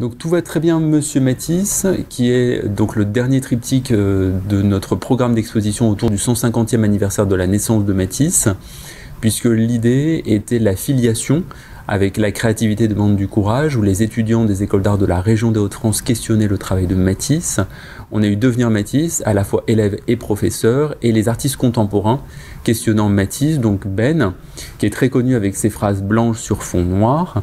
Donc tout va très bien Monsieur Matisse, qui est donc le dernier triptyque de notre programme d'exposition autour du 150e anniversaire de la naissance de Matisse, puisque l'idée était la filiation avec la créativité demande du courage, où les étudiants des écoles d'art de la région des Hauts-de-France questionnaient le travail de Matisse. On a eu Devenir Matisse, à la fois élèves et professeurs, et les artistes contemporains questionnant Matisse, donc Ben, qui est très connu avec ses phrases blanches sur fond noir,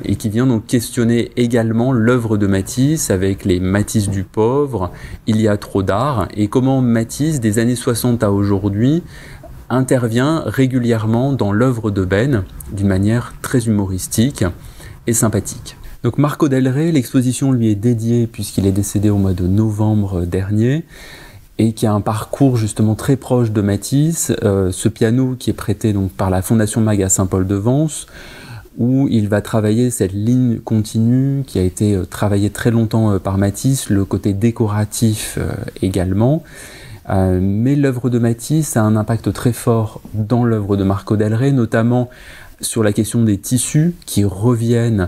et qui vient donc questionner également l'œuvre de Matisse avec les Matisse du pauvre, Il y a trop d'art, et comment Matisse, des années 60 à aujourd'hui, intervient régulièrement dans l'œuvre de Ben d'une manière très humoristique et sympathique. Donc Marco Del Rey, l'exposition lui est dédiée puisqu'il est décédé au mois de novembre dernier et qui a un parcours justement très proche de Matisse, ce piano qui est prêté donc par la Fondation Mag à Saint-Paul-de-Vence, où il va travailler cette ligne continue qui a été travaillée très longtemps par Matisse, le côté décoratif également. Mais l'œuvre de Matisse a un impact très fort dans l'œuvre de Marco Del Rey, notamment sur la question des tissus qui reviennent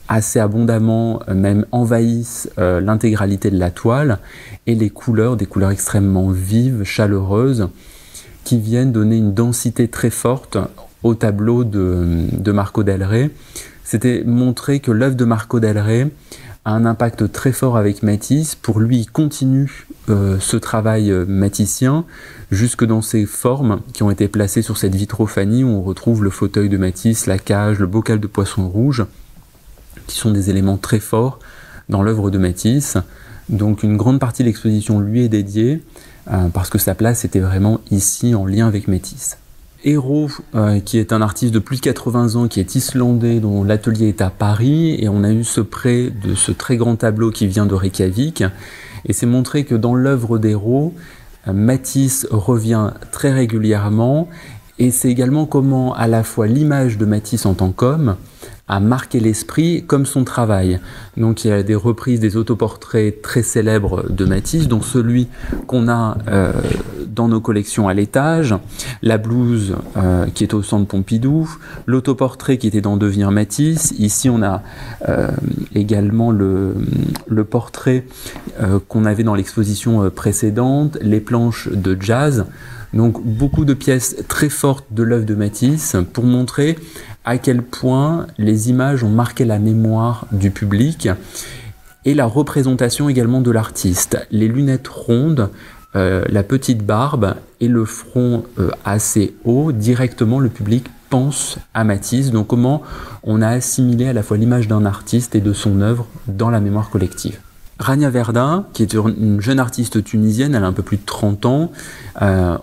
assez abondamment, même envahissent l'intégralité de la toile, et les couleurs, des couleurs extrêmement vives, chaleureuses, qui viennent donner une densité très forte au tableau de Marco Del Rey. C'était montrer que l'œuvre de Marco Del Rey a un impact très fort avec Matisse. Pour lui, il continue ce travail matissien jusque dans ses formes qui ont été placées sur cette vitrophanie où on retrouve le fauteuil de Matisse, la cage, le bocal de poisson rouge, qui sont des éléments très forts dans l'œuvre de Matisse. Donc une grande partie de l'exposition lui est dédiée parce que sa place était vraiment ici en lien avec Matisse. Eero, qui est un artiste de plus de 80 ans, qui est islandais, dont l'atelier est à Paris, et on a eu ce prêt de ce très grand tableau qui vient de Reykjavik, et c'est montré que dans l'œuvre d'Eero, Matisse revient très régulièrement, et c'est également comment à la fois l'image de Matisse en tant qu'homme a marqué l'esprit comme son travail. Donc il y a des reprises des autoportraits très célèbres de Matisse, dont celui qu'on a dans nos collections à l'étage, la blouse qui est au centre Pompidou, l'autoportrait qui était dans Devenir Matisse. Ici on a également le portrait qu'on avait dans l'exposition précédente, les planches de jazz. Donc beaucoup de pièces très fortes de l'œuvre de Matisse pour montrer à quel point les images ont marqué la mémoire du public et la représentation également de l'artiste. Les lunettes rondes, la petite barbe et le front assez haut, directement le public pense à Matisse. Donc comment on a assimilé à la fois l'image d'un artiste et de son œuvre dans la mémoire collective. Rania Verda, qui est une jeune artiste tunisienne, elle a un peu plus de 30 ans,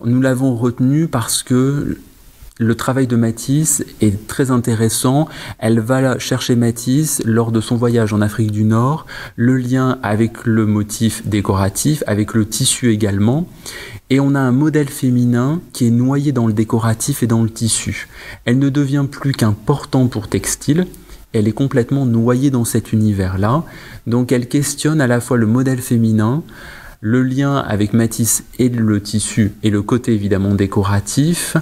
nous l'avons retenue parce que le travail de Matisse est très intéressant. Elle va chercher Matisse lors de son voyage en Afrique du Nord, le lien avec le motif décoratif, avec le tissu également. Et on a un modèle féminin qui est noyé dans le décoratif et dans le tissu. Elle ne devient plus qu'un portant pour textile. Elle est complètement noyée dans cet univers-là. Donc elle questionne à la fois le modèle féminin, le lien avec Matisse et le tissu, et le côté évidemment décoratif.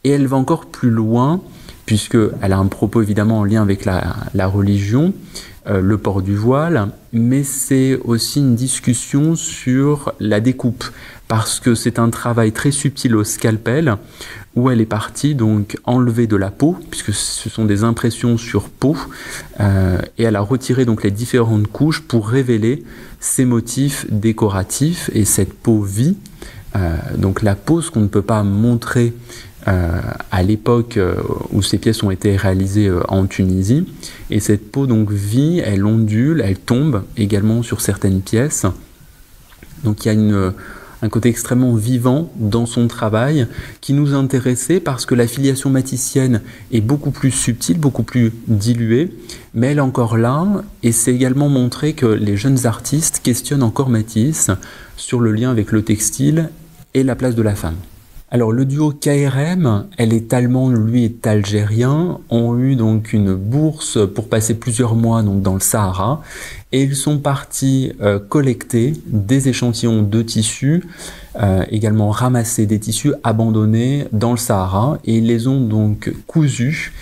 Et elle va encore plus loin, puisqu'elle a un propos évidemment en lien avec la religion, le port du voile, mais c'est aussi une discussion sur la découpe, parce que c'est un travail très subtil au scalpel, où elle est partie donc enlever de la peau, puisque ce sont des impressions sur peau, et elle a retiré donc les différentes couches pour révéler ces motifs décoratifs et cette peau vie. Donc la peau, ce qu'on ne peut pas montrer à l'époque où ces pièces ont été réalisées en Tunisie, et cette peau donc vit, elle ondule, elle tombe également sur certaines pièces. Donc il y a un côté extrêmement vivant dans son travail qui nous intéressait parce que la filiation maticienne est beaucoup plus subtile, beaucoup plus diluée, mais elle est encore là, et c'est également montrer que les jeunes artistes questionnent encore Matisse sur le lien avec le textile et la place de la femme. Alors le duo KRM, elle est allemande, lui est algérien, ont eu donc une bourse pour passer plusieurs mois donc dans le Sahara, et ils sont partis collecter des échantillons de tissus, également ramasser des tissus abandonnés dans le Sahara, et ils les ont donc cousus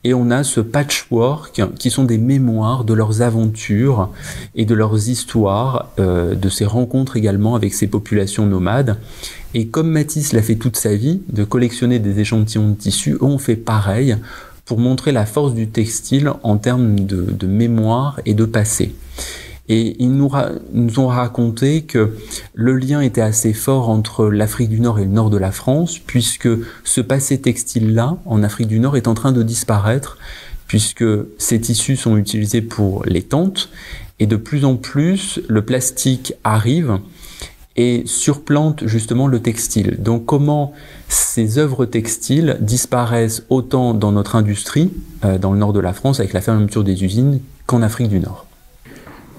Et on a ce patchwork qui sont des mémoires de leurs aventures et de leurs histoires, de ces rencontres également avec ces populations nomades. Et comme Matisse l'a fait toute sa vie, de collectionner des échantillons de tissus, on fait pareil pour montrer la force du textile en termes de mémoire et de passé. Et ils nous ont raconté que le lien était assez fort entre l'Afrique du Nord et le nord de la France, puisque ce passé textile-là, en Afrique du Nord, est en train de disparaître, puisque ces tissus sont utilisés pour les tentes, et de plus en plus, le plastique arrive et surplante justement le textile. Donc comment ces œuvres textiles disparaissent autant dans notre industrie, dans le nord de la France, avec la fermeture des usines, qu'en Afrique du Nord.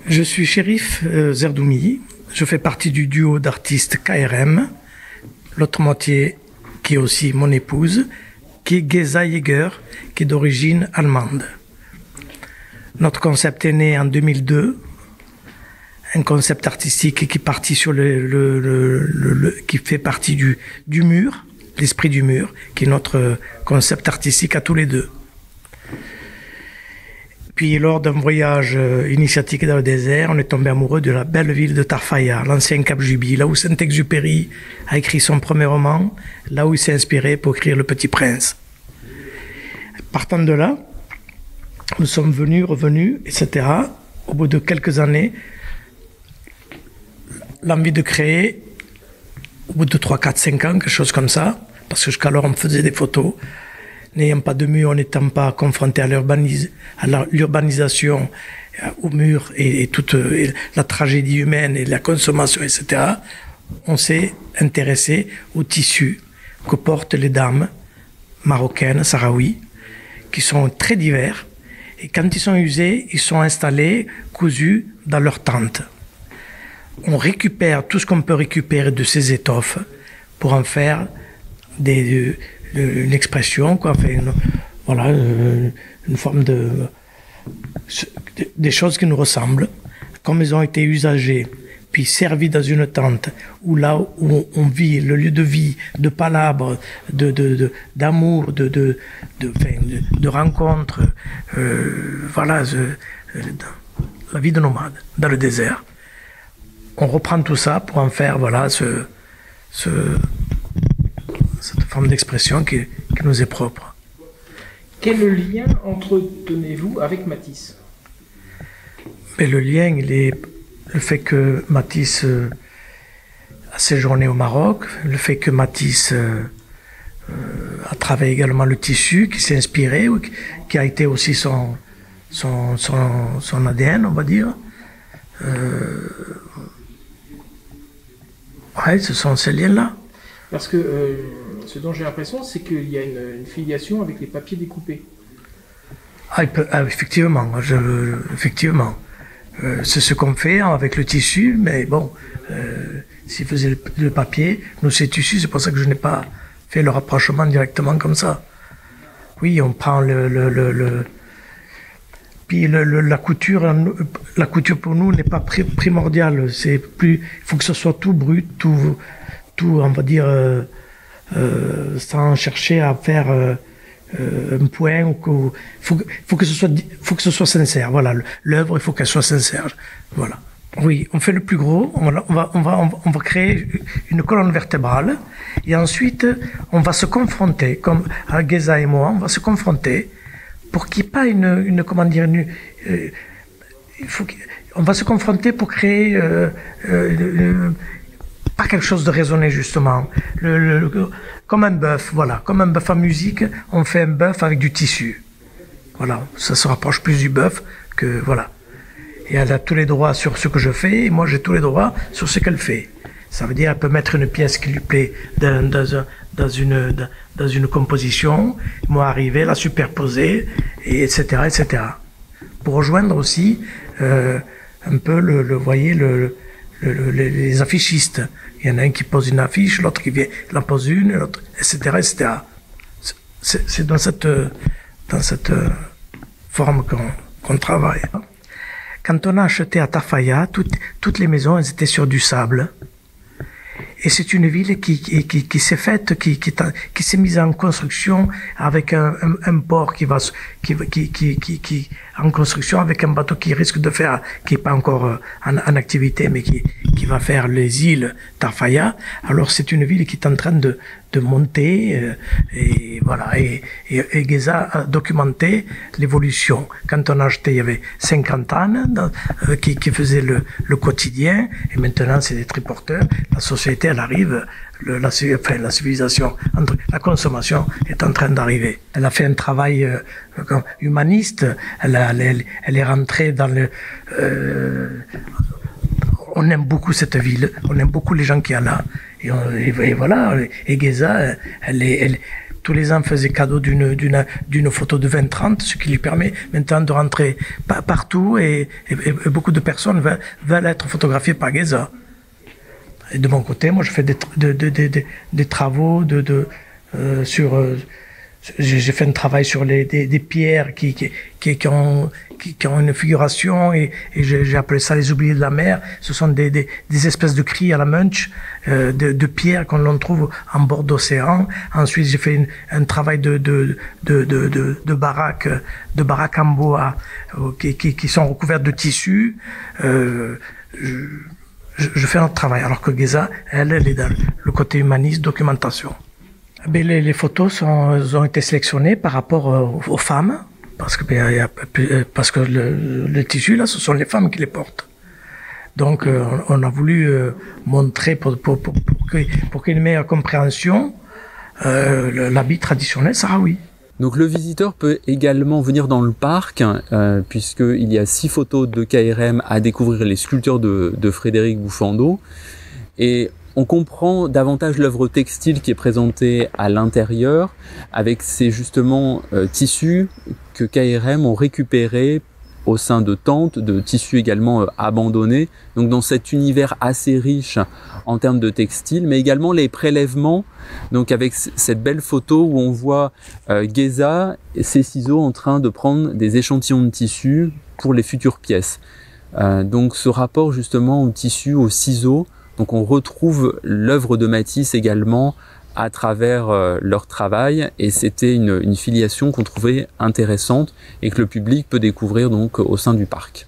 Je suis Chérif Zerdoumi, je fais partie du duo d'artistes KRM, l'autre moitié qui est aussi mon épouse, qui est Geza Jäger, qui est d'origine allemande. Notre concept est né en 2002, un concept artistique qui partit sur qui fait partie du mur, l'esprit du mur, qui est notre concept artistique à tous les deux. Puis lors d'un voyage initiatique dans le désert, on est tombé amoureux de la belle ville de Tarfaya, l'ancien Cap Juby, là où Saint-Exupéry a écrit son premier roman, là où il s'est inspiré pour écrire Le Petit Prince. Partant de là, nous sommes revenus, etc. Au bout de quelques années, l'envie de créer, au bout de 3, 4, 5 ans, quelque chose comme ça, parce que jusqu'alors on me faisait des photos, n'ayant pas de mur, n'étant pas confronté à l'urbanisation, au mur et toute la tragédie humaine et la consommation, etc., on s'est intéressé aux tissus que portent les dames marocaines, sahraouis, qui sont très divers. Et quand ils sont usés, ils sont installés, cousus dans leurs tentes. On récupère tout ce qu'on peut récupérer de ces étoffes pour en faire une expression, quoi, enfin, une forme des choses qui nous ressemblent, comme ils ont été usagées, puis servis dans une tente, où là où on vit, le lieu de vie, de palabres, d'amour, de rencontres, la vie de nomade, dans le désert. On reprend tout ça pour en faire, cette forme d'expression qui nous est propre. Quel lien entretenez-vous avec Matisse? Mais le lien, il est le fait que Matisse a séjourné au Maroc, le fait que Matisse a travaillé également le tissu, qui s'est inspiré, qui a été aussi son ADN, on va dire. Ce sont ces liens-là. Parce que ce dont j'ai l'impression, c'est qu'il y a une filiation avec les papiers découpés. Effectivement, effectivement. C'est ce qu'on fait avec le tissu, mais bon, s'ils faisaient le papier, nous c'est tissu, c'est pour ça que je n'ai pas fait le rapprochement directement comme ça. Oui, on prend puis la couture pour nous n'est pas primordiale. C'est plus, il faut que ce soit tout brut, tout, on va dire, sans chercher à faire un point. Faut que ce soit sincère. Voilà, l'œuvre, il faut qu'elle soit sincère. Voilà. Oui, on fait le plus gros. On va créer une colonne vertébrale et ensuite on va se confronter, comme Geza et moi, on va se confronter. Pour qu'il n'y ait pas on va se confronter pour créer pas quelque chose de raisonné justement. Comme un bœuf, voilà, comme un bœuf en musique, on fait un bœuf avec du tissu. Voilà, ça se rapproche plus du bœuf que voilà. Et elle a tous les droits sur ce que je fais, et moi j'ai tous les droits sur ce qu'elle fait. Ça veut dire qu'elle peut mettre une pièce qui lui plaît dans une composition, moi arriver, la superposer, et etc., etc. Pour rejoindre aussi un peu les affichistes. Il y en a un qui pose une affiche, l'autre qui vient, la pose une, l'autre, etc., etc. C'est dans cette forme qu'on travaille. Quand on a acheté à Tarfaya, toutes les maisons, elles étaient sur du sable. Et c'est une ville qui s'est faite, qui s'est mise en construction avec un port qui en construction avec un bateau qui risque de faire, qui est pas encore en activité, mais qui va faire les îles Tafaya. Alors c'est une ville qui est en train de monter, et voilà. Et Geza a documenté l'évolution. Quand on a acheté, il y avait 50 ânes qui faisaient le quotidien, et maintenant c'est des triporteurs. La société, elle arrive, la civilisation, la consommation est en train d'arriver. Elle a fait un travail humaniste. Elle est rentrée dans le. On aime beaucoup cette ville. On aime beaucoup les gens qui sont là. Et voilà. Et Geza, tous les ans faisait cadeau d'une photo de 20-30, ce qui lui permet maintenant de rentrer partout, et beaucoup de personnes veulent être photographiées par Geza. Et de mon côté, moi, je fais des travaux sur. J'ai fait un travail sur des pierres qui ont une figuration, et j'ai appelé ça les oubliés de la mer. Ce sont des espèces de cris à la Munch, de pierres qu'on trouve en bord d'océan. Ensuite, j'ai fait un travail de baraques en bois qui sont recouvertes de tissus. Je fais notre travail, alors que Geza, elle est dans le côté humaniste, documentation. Mais les photos ont été sélectionnées par rapport aux femmes, parce que le tissu, là, ce sont les femmes qui les portent. Donc, on a voulu montrer, pour qu'il y ait une meilleure compréhension, l'habit traditionnel sahraoui. Donc le visiteur peut également venir dans le parc, puisqu'il y a 6 photos de KRM à découvrir, les sculptures de Frédéric Bouffando. Et on comprend davantage l'œuvre textile qui est présentée à l'intérieur, avec ces justement tissus que KRM ont récupérés au sein de tentes, de tissus également abandonnés. Donc dans cet univers assez riche en termes de textile, mais également les prélèvements. Donc avec cette belle photo où on voit Geza et ses ciseaux en train de prendre des échantillons de tissu pour les futures pièces. Donc ce rapport justement au tissu, aux ciseaux, donc on retrouve l'œuvre de Matisse également à travers leur travail, et c'était une filiation qu'on trouvait intéressante et que le public peut découvrir donc au sein du parc.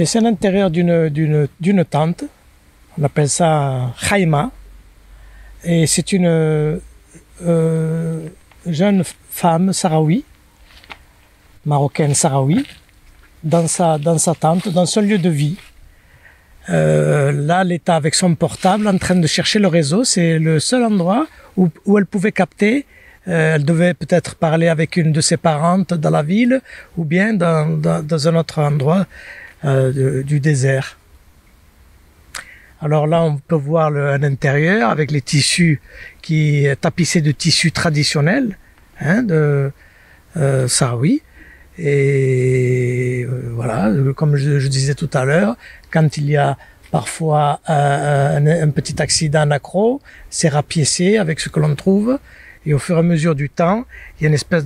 C'est à l'intérieur d'une tente, on appelle ça Khaïma, et c'est une jeune femme sahraoui, marocaine sahraoui, dans sa tente, dans son lieu de vie. Là, elle était avec son portable en train de chercher le réseau. C'est le seul endroit où elle pouvait capter. Elle devait peut-être parler avec une de ses parentes dans la ville, ou bien dans un autre endroit du désert. Alors là, on peut voir un intérieur avec les tissus qui est tapissé de tissus traditionnels, de sahraoui. Et voilà, comme je disais tout à l'heure, quand il y a parfois un petit accident accro, c'est rapiécé avec ce que l'on trouve, et au fur et à mesure du temps, il y a une espèce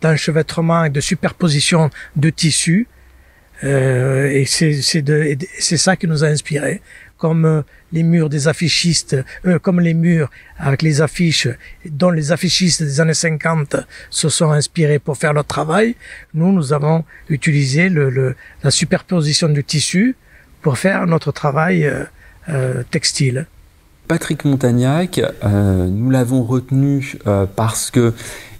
d'enchevêtrement et de superposition de tissus, et c'est ça qui nous a inspirés. Comme les murs des affichistes, comme les murs avec les affiches dont les affichistes des années 50 se sont inspirés pour faire leur travail, nous avons utilisé la superposition du tissu pour faire notre travail textile. Patrick Montagnac, nous l'avons retenu parce que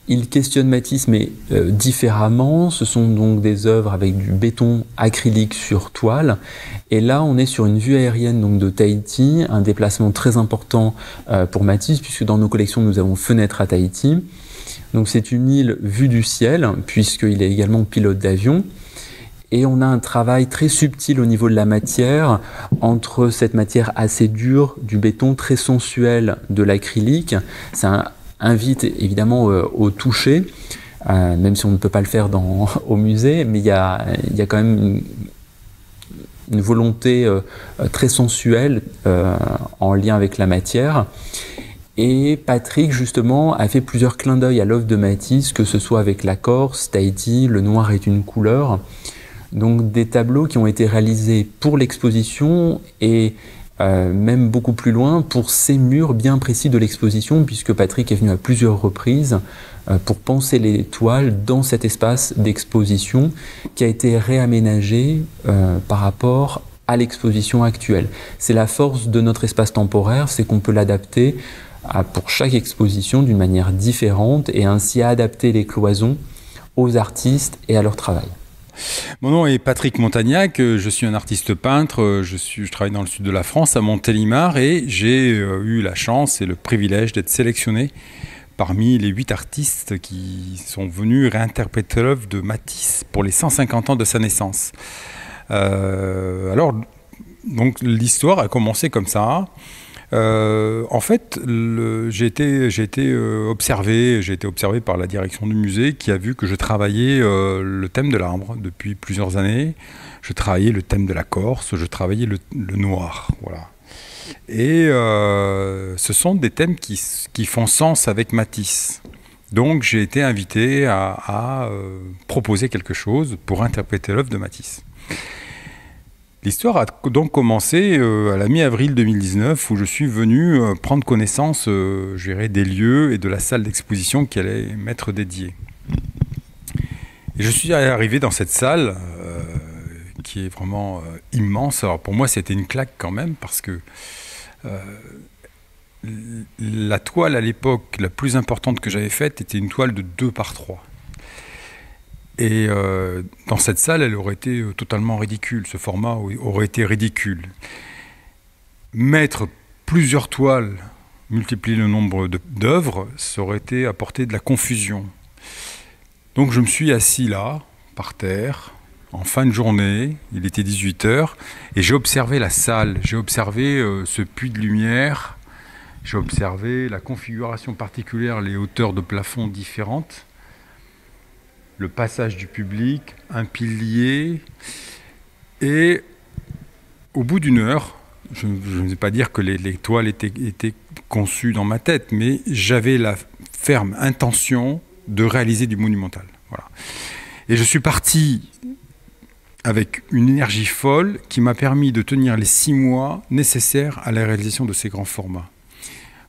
il questionne Matisse, mais différemment. Ce sont donc des œuvres avec du béton acrylique sur toile. Et là, on est sur une vue aérienne donc de Tahiti, un déplacement très important pour Matisse, puisque dans nos collections, nous avons Fenêtre à Tahiti. Donc c'est une île vue du ciel, puisqu'il est également pilote d'avion. Et on a un travail très subtil au niveau de la matière, entre cette matière assez dure, du béton très sensuel de l'acrylique. C'est invite évidemment au toucher, même si on ne peut pas le faire au musée, mais il y a quand même une volonté très sensuelle en lien avec la matière. Et Patrick, justement, a fait plusieurs clins d'œil à l'œuvre de Matisse, que ce soit avec la Corse, Tahiti, le noir est une couleur. Donc des tableaux qui ont été réalisés pour l'exposition et même beaucoup plus loin, pour ces murs bien précis de l'exposition, puisque Patrick est venu à plusieurs reprises pour penser les toiles dans cet espace d'exposition qui a été réaménagé par rapport à l'exposition actuelle. C'est la force de notre espace temporaire, c'est qu'on peut l'adapter pour chaque exposition d'une manière différente et ainsi adapter les cloisons aux artistes et à leur travail. Mon nom est Patrick Montagnac, je suis un artiste peintre, je travaille dans le sud de la France, à Montélimar, et j'ai eu la chance et le privilège d'être sélectionné parmi les 8 artistes qui sont venus réinterpréter l'œuvre de Matisse pour les 150 ans de sa naissance. Alors, donc l'histoire a commencé comme ça. En fait, j'ai été observé par la direction du musée qui a vu que je travaillais le thème de l'arbre depuis plusieurs années. Je travaillais le thème de la Corse, je travaillais le noir, voilà. Et ce sont des thèmes qui font sens avec Matisse. Donc j'ai été invité à proposer quelque chose pour interpréter l'œuvre de Matisse. L'histoire a donc commencé à la mi-avril 2019 où je suis venu prendre connaissance je dirais, des lieux et de la salle d'exposition qui allait m'être dédiée. Et je suis arrivé dans cette salle qui est vraiment immense. Alors pour moi c'était une claque quand même parce que la toile à l'époque la plus importante que j'avais faite était une toile de 2 par 3. Et dans cette salle, elle aurait été totalement ridicule. Ce format aurait été ridicule. Mettre plusieurs toiles, multiplier le nombre d'œuvres, ça aurait été apporter de la confusion. Donc je me suis assis là, par terre, en fin de journée, il était 18h, et j'ai observé la salle, j'ai observé ce puits de lumière, j'ai observé la configuration particulière, les hauteurs de plafond différentes, le passage du public, un pilier, et au bout d'une heure, je ne vais pas dire que les toiles étaient conçues dans ma tête, mais j'avais la ferme intention de réaliser du monumental. Voilà. Et je suis parti avec une énergie folle qui m'a permis de tenir les 6 mois nécessaires à la réalisation de ces grands formats.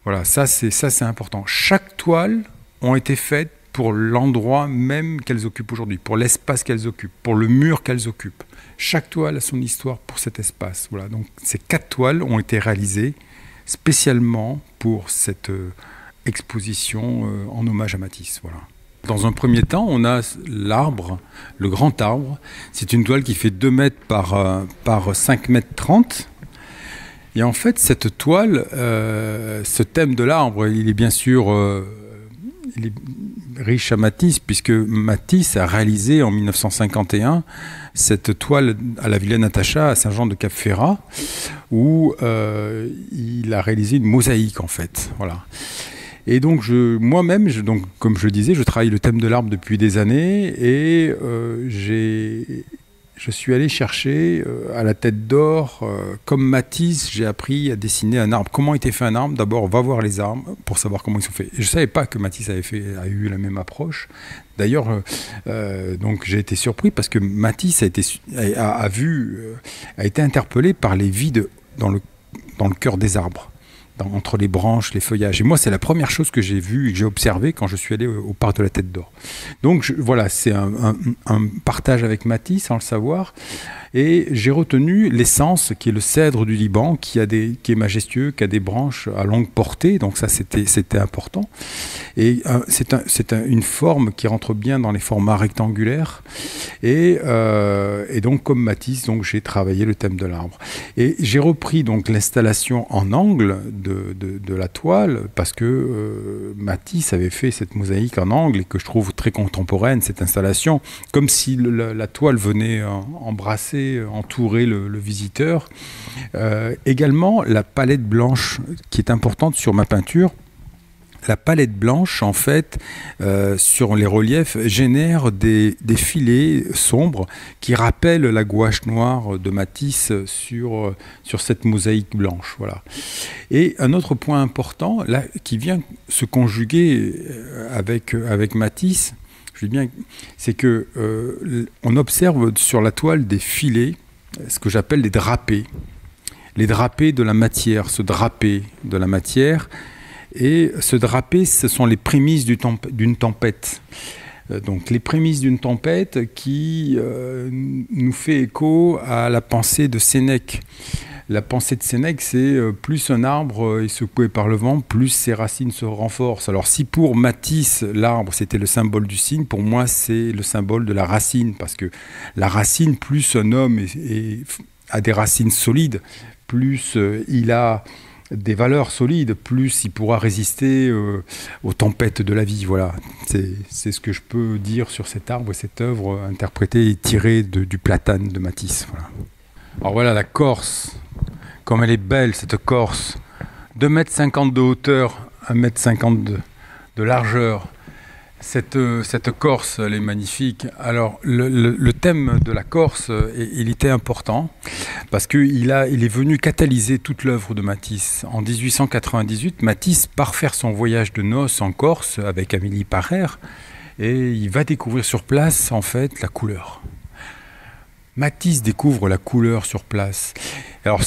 Voilà, ça c'est important. Chaque toile a été faite pour l'endroit même qu'elles occupent aujourd'hui, pour l'espace qu'elles occupent, pour le mur qu'elles occupent. Chaque toile a son histoire pour cet espace. Voilà. Donc, ces 4 toiles ont été réalisées spécialement pour cette exposition en hommage à Matisse. Voilà. Dans un premier temps, on a l'arbre, le grand arbre. C'est une toile qui fait 2 mètres par 5 mètres 30. Et en fait, cette toile, ce thème de l'arbre, il est bien sûr... il est riche à Matisse, puisque Matisse a réalisé en 1951 cette toile à la Villa Natacha à Saint-Jean-de-Cap-Ferrat, où il a réalisé une mosaïque en fait. Voilà. Et donc moi-même, comme je le disais, je travaille le thème de l'arbre depuis des années et je suis allé chercher à la Tête d'Or, comme Matisse, j'ai appris à dessiner un arbre. Comment était fait un arbre? D'abord, on va voir les arbres pour savoir comment ils sont faits. Et je ne savais pas que Matisse a eu la même approche. D'ailleurs, donc j'ai été surpris parce que Matisse a été interpellé par les vides dans le cœur des arbres. Entre les branches, les feuillages. Et moi, c'est la première chose que j'ai vue et que j'ai observée quand je suis allé au parc de la Tête d'Or. Donc voilà, c'est un partage avec Matisse, sans le savoir. Et j'ai retenu l'essence, qui est le cèdre du Liban, qui est majestueux, qui a des branches à longue portée. Donc ça, c'était important. Et c'est une forme qui rentre bien dans les formats rectangulaires. Et donc, comme Matisse, donc, j'ai travaillé le thème de l'arbre. Et j'ai repris donc l'installation en angle de la toile, parce que Matisse avait fait cette mosaïque en angle et que je trouve très contemporaine, cette installation, comme si la toile venait embrasser, entourer le visiteur. Également, la palette blanche qui est importante sur ma peinture. La palette blanche, en fait, sur les reliefs, génère des filets sombres qui rappellent la gouache noire de Matisse sur cette mosaïque blanche. Voilà. Et un autre point important, là, qui vient se conjuguer avec Matisse, je dis bien, c'est que on observe sur la toile des filets, ce que j'appelle des drapés. les drapés de la matière, se draper de la matière. Et se draper, ce sont les prémices d'une tempête. Donc les prémices d'une tempête qui nous fait écho à la pensée de Sénèque. La pensée de Sénèque, c'est plus un arbre est secoué par le vent, plus ses racines se renforcent. Alors si pour Matisse, l'arbre, c'était le symbole du cygne, pour moi, c'est le symbole de la racine. Parce que la racine, plus un homme a des racines solides, plus il a des valeurs solides, plus il pourra résister aux tempêtes de la vie. Voilà, c'est ce que je peux dire sur cet arbre et cette œuvre interprétée et tirée du Platane de Matisse. Voilà. Alors voilà la Corse, comme elle est belle cette Corse, 2,50 m de hauteur, 1,50 m de largeur. Cette Corse, elle est magnifique. Alors, le thème de la Corse, il était important parce qu'il est venu catalyser toute l'œuvre de Matisse. En 1898, Matisse part faire son voyage de noces en Corse avec Amélie Parère et il va découvrir sur place, en fait, la couleur. Matisse découvre la couleur sur place. Alors,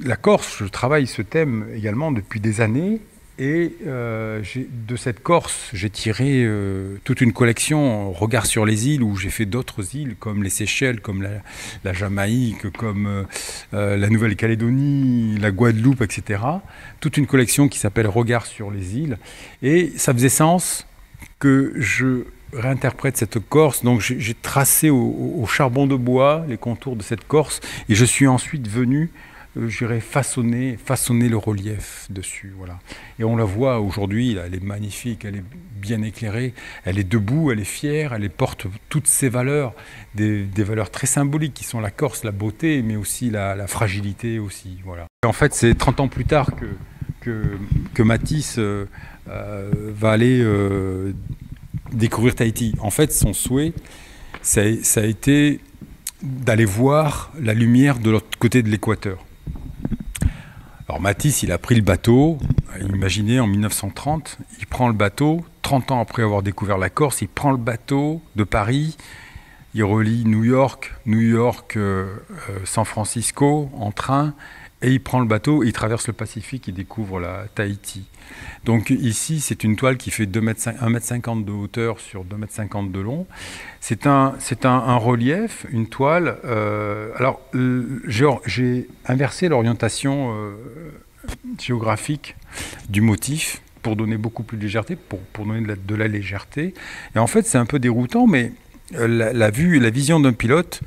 la Corse, je travaille ce thème également depuis des années. Et de cette Corse, j'ai tiré toute une collection, regard sur les îles, où j'ai fait d'autres îles, comme les Seychelles, comme la Jamaïque, comme la Nouvelle-Calédonie, la Guadeloupe, etc. Toute une collection qui s'appelle Regard sur les îles. Et ça faisait sens que je réinterprète cette Corse. Donc j'ai tracé au charbon de bois les contours de cette Corse, et je suis ensuite venu j'irais façonner le relief dessus, voilà. Et on la voit aujourd'hui, elle est magnifique, elle est bien éclairée, elle est debout, elle est fière, elle porte toutes ses valeurs, des valeurs très symboliques qui sont la Corse, la beauté, mais aussi la fragilité aussi, voilà. En fait, c'est 30 ans plus tard que Matisse va aller découvrir Tahiti. En fait, son souhait, ça a été d'aller voir la lumière de l'autre côté de l'équateur. Alors Matisse, il a pris le bateau, imaginez en 1930, il prend le bateau, 30 ans après avoir découvert la Corse, il prend le bateau de Paris, il relie New York, San Francisco en train, et il prend le bateau, il traverse le Pacifique, il découvre la Tahiti. Donc ici, c'est une toile qui fait 1,50 m de hauteur sur 2,50 m de long. C'est un relief, une toile. Alors, j'ai inversé l'orientation géographique du motif pour donner beaucoup plus de légèreté, pour donner de la légèreté. Et en fait, c'est un peu déroutant, mais la vision d'un pilote,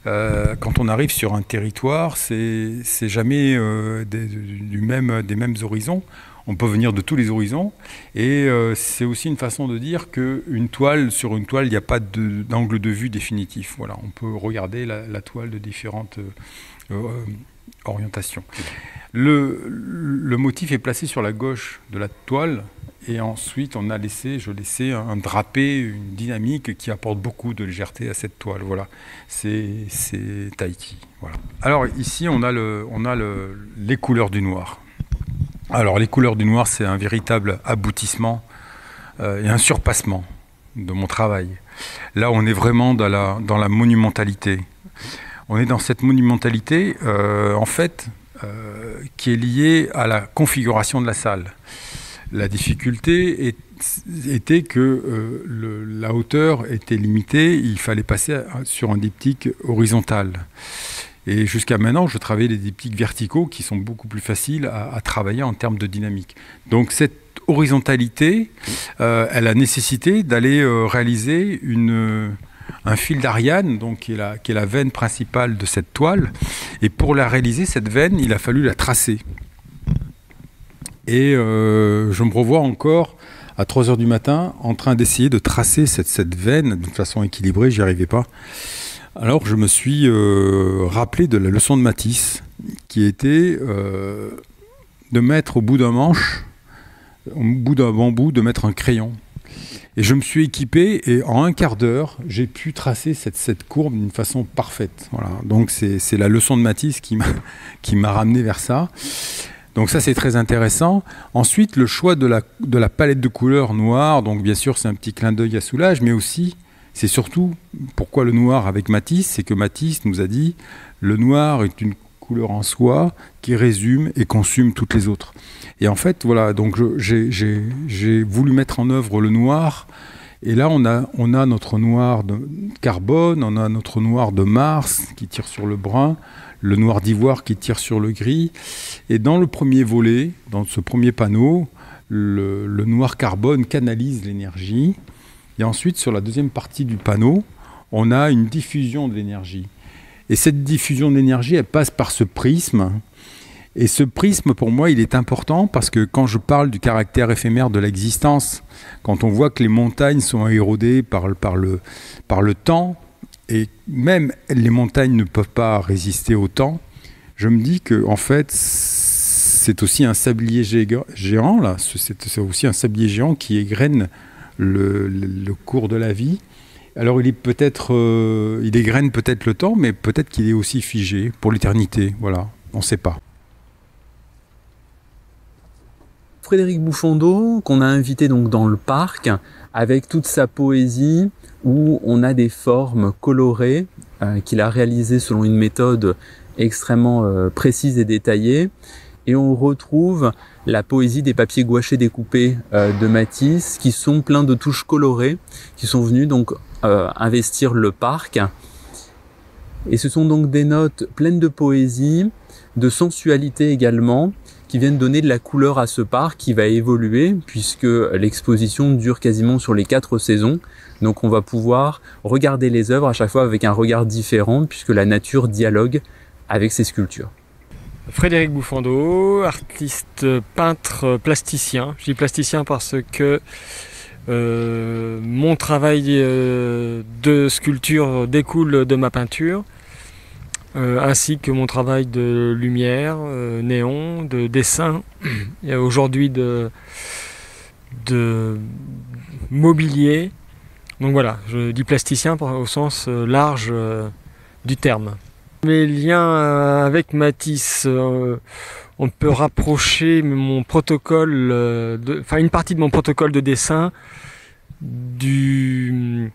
quand on arrive sur un territoire, c'est jamais des mêmes horizons. On peut venir de tous les horizons, et c'est aussi une façon de dire sur une toile, il n'y a pas d'angle de vue définitif. Voilà, on peut regarder la toile de différentes orientations. Le motif est placé sur la gauche de la toile, et ensuite je laissais un drapé, une dynamique qui apporte beaucoup de légèreté à cette toile. Voilà, c'est Tahiti. Voilà. Alors ici, on a les couleurs du noir. Alors les couleurs du noir, c'est un véritable aboutissement et un surpassement de mon travail. Là, on est vraiment dans la monumentalité. On est dans cette monumentalité, en fait, qui est liée à la configuration de la salle. La difficulté était que la hauteur était limitée, il fallait passer sur un diptyque horizontal. Et jusqu'à maintenant, je travaillais des diptyques verticaux qui sont beaucoup plus faciles à travailler en termes de dynamique. Donc cette horizontalité, elle a nécessité d'aller réaliser un fil d'Ariane, donc qui est la veine principale de cette toile. Et pour la réaliser, cette veine, il a fallu la tracer. Et je me revois encore à 3 h du matin en train d'essayer de tracer cette veine de façon équilibrée, j'y arrivais pas. Alors je me suis rappelé de la leçon de Matisse, qui était de mettre au bout d'un manche, au bout d'un bambou, de mettre un crayon. Et je me suis équipé, et en un quart d'heure, j'ai pu tracer cette courbe d'une façon parfaite. Voilà. Donc c'est la leçon de Matisse qui m'a ramené vers ça. Donc ça, c'est très intéressant. Ensuite, le choix de la palette de couleurs noire, donc bien sûr, c'est un petit clin d'œil à Soulages, mais aussi, c'est surtout, pourquoi le noir avec Matisse, c'est que Matisse nous a dit, le noir est une couleur en soi qui résume et consume toutes les autres. Et en fait, voilà, donc j'ai voulu mettre en œuvre le noir. Et là, on a notre noir de carbone, on a notre noir de Mars qui tire sur le brun, le noir d'ivoire qui tire sur le gris. Et dans le premier volet, dans ce premier panneau, le noir carbone canalise l'énergie. Et ensuite, sur la deuxième partie du panneau, on a une diffusion de l'énergie. Et cette diffusion d'énergie, elle passe par ce prisme. Et ce prisme, pour moi, il est important parce que quand je parle du caractère éphémère de l'existence, quand on voit que les montagnes sont érodées par le temps, et même les montagnes ne peuvent pas résister au temps, je me dis que en fait, c'est aussi un sablier géant, là. C'est aussi un sablier géant qui égrène le cours de la vie. Alors il égrène peut-être le temps, mais peut-être qu'il est aussi figé pour l'éternité. Voilà, on ne sait pas. Frédéric Boufondeau, qu'on a invité donc dans le parc, avec toute sa poésie, où on a des formes colorées qu'il a réalisées selon une méthode extrêmement précise et détaillée. Et on retrouve la poésie des papiers gouachés découpés de Matisse, qui sont pleins de touches colorées, qui sont venus donc investir le parc. Et ce sont donc des notes pleines de poésie, de sensualité également, qui viennent donner de la couleur à ce parc qui va évoluer, puisque l'exposition dure quasiment sur les 4 saisons. Donc on va pouvoir regarder les œuvres à chaque fois avec un regard différent, puisque la nature dialogue avec ses sculptures. Frédéric Boufondeau, artiste, peintre, plasticien. Je dis plasticien parce que mon travail de sculpture découle de ma peinture, ainsi que mon travail de lumière, néon, de dessin, et aujourd'hui de mobilier. Donc voilà, je dis plasticien au sens large du terme. Mes liens avec Matisse, on peut rapprocher mon protocole, une partie de mon protocole de dessin des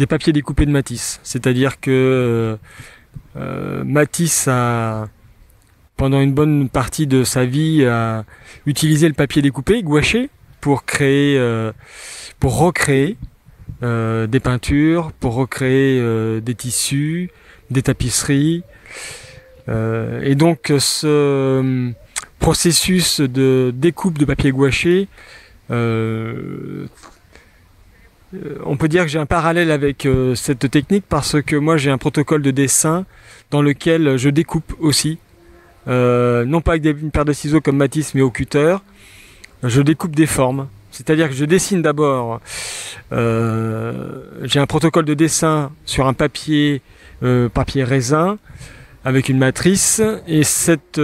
papiers découpés de Matisse. C'est-à-dire que Matisse a, pendant une bonne partie de sa vie, a utilisé le papier découpé, gouaché, pour recréer des peintures, pour recréer des tissus, des tapisseries. Et donc ce processus de découpe de papier gouaché, on peut dire que j'ai un parallèle avec cette technique parce que moi j'ai un protocole de dessin dans lequel je découpe aussi, non pas avec une paire de ciseaux comme Matisse mais au cutter. Je découpe des formes, c'est-à-dire que je dessine d'abord, j'ai un protocole de dessin sur un papier raisin avec une matrice, et cette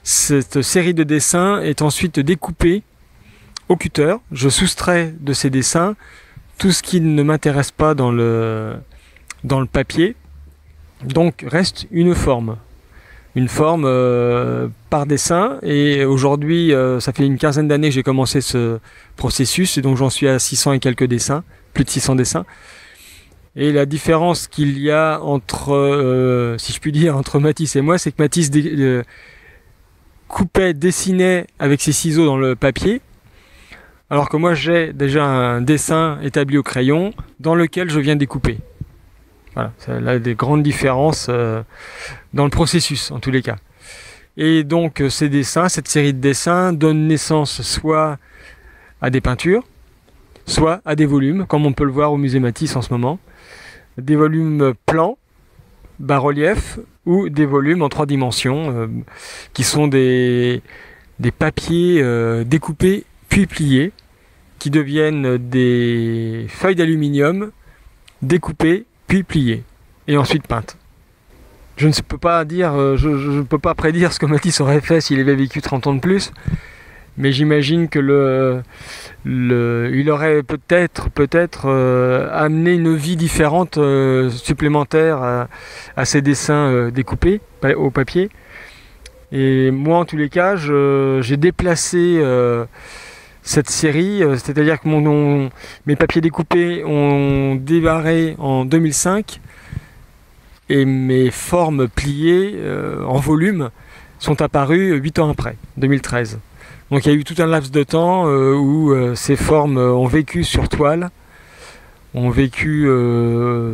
série de dessins est ensuite découpée au cutter. Je soustrais de ces dessins tout ce qui ne m'intéresse pas dans le papier, donc reste une forme par dessin. Et aujourd'hui, ça fait une quinzaine d'années que j'ai commencé ce processus, et donc j'en suis à 600 et quelques dessins, plus de 600 dessins. Et la différence qu'il y a entre, si je puis dire, entre Matisse et moi, c'est que Matisse dessinait avec ses ciseaux dans le papier, alors que moi j'ai déjà un dessin établi au crayon dans lequel je viens découper. Voilà, c'est là des grandes différences dans le processus en tous les cas. Et donc ces dessins, cette série de dessins donne naissance soit à des peintures, soit à des volumes, comme on peut le voir au musée Matisse en ce moment. Des volumes plans, bas-relief, ou des volumes en 3 dimensions, qui sont des papiers découpés puis pliés, qui deviennent des feuilles d'aluminium découpées puis pliées, et ensuite peintes. Je ne peux pas dire, je peux pas prédire ce que Matisse aurait fait s'il avait vécu 30 ans de plus, mais j'imagine que il aurait peut-être amené une vie différente, supplémentaire à ses dessins découpés au papier. Et moi, en tous les cas, j'ai déplacé cette série, c'est-à-dire que mes papiers découpés ont démarré en 2005, Et mes formes pliées en volume sont apparues 8 ans après, 2013. Donc il y a eu tout un laps de temps où ces formes ont vécu sur toile, ont vécu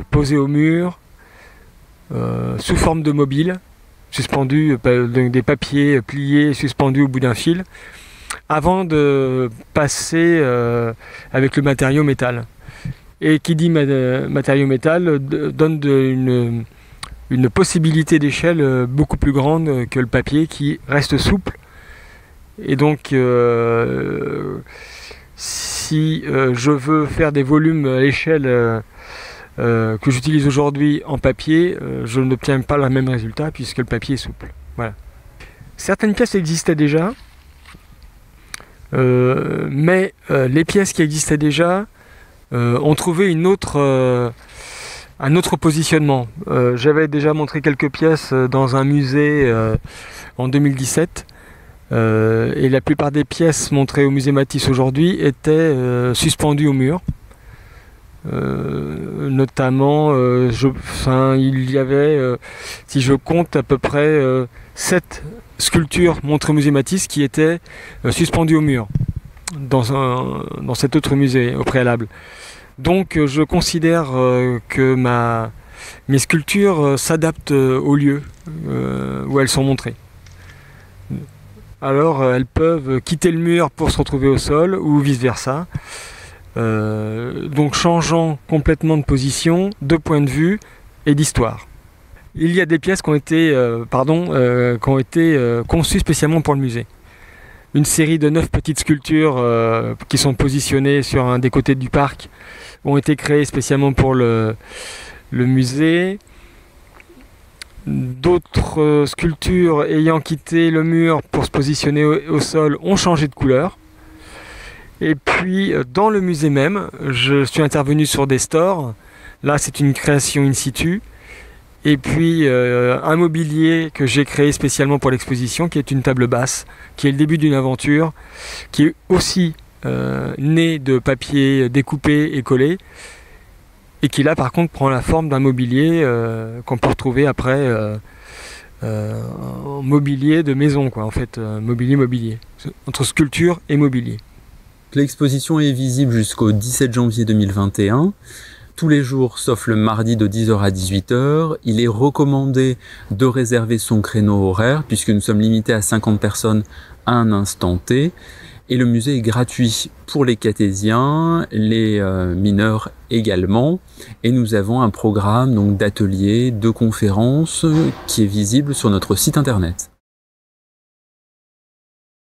posées au mur, sous forme de mobile, suspendus, des papiers pliés, suspendus au bout d'un fil, avant de passer avec le matériau métal. Et qui dit matériau métal donne une possibilité d'échelle beaucoup plus grande que le papier qui reste souple. Et donc, si je veux faire des volumes à l'échelle que j'utilise aujourd'hui en papier, je n'obtiens pas le même résultat puisque le papier est souple. Voilà. Certaines pièces existaient déjà, mais les pièces qui existaient déjà ont trouvé un autre positionnement. J'avais déjà montré quelques pièces dans un musée en 2017 et la plupart des pièces montrées au musée Matisse aujourd'hui étaient suspendues au mur. Notamment, il y avait, si je compte, à peu près 7 sculptures montrées au musée Matisse qui étaient suspendues au mur dans cet autre musée au préalable. Donc je considère que mes sculptures s'adaptent au lieu où elles sont montrées. Alors elles peuvent quitter le mur pour se retrouver au sol ou vice-versa. Donc changeant complètement de position, de point de vue et d'histoire. Il y a des pièces qui ont été conçues spécialement pour le musée. Une série de 9 petites sculptures qui sont positionnées sur un des côtés du parc ont été créées spécialement pour le musée. D'autres sculptures ayant quitté le mur pour se positionner au sol ont changé de couleur. Et puis dans le musée même, je suis intervenu sur des stores. Là c'est une création in situ. Et puis un mobilier que j'ai créé spécialement pour l'exposition, qui est une table basse, qui est le début d'une aventure, qui est aussi née de papier découpé et collé, et qui là par contre prend la forme d'un mobilier qu'on peut retrouver après en mobilier de maison, quoi, en fait, mobilier, entre sculpture et mobilier. L'exposition est visible jusqu'au 17 janvier 2021. Tous les jours, sauf le mardi de 10h à 18h. Il est recommandé de réserver son créneau horaire puisque nous sommes limités à 50 personnes à un instant T. Et le musée est gratuit pour les cathésiens, les mineurs également. Et nous avons un programme donc d'ateliers, de conférences qui est visible sur notre site internet.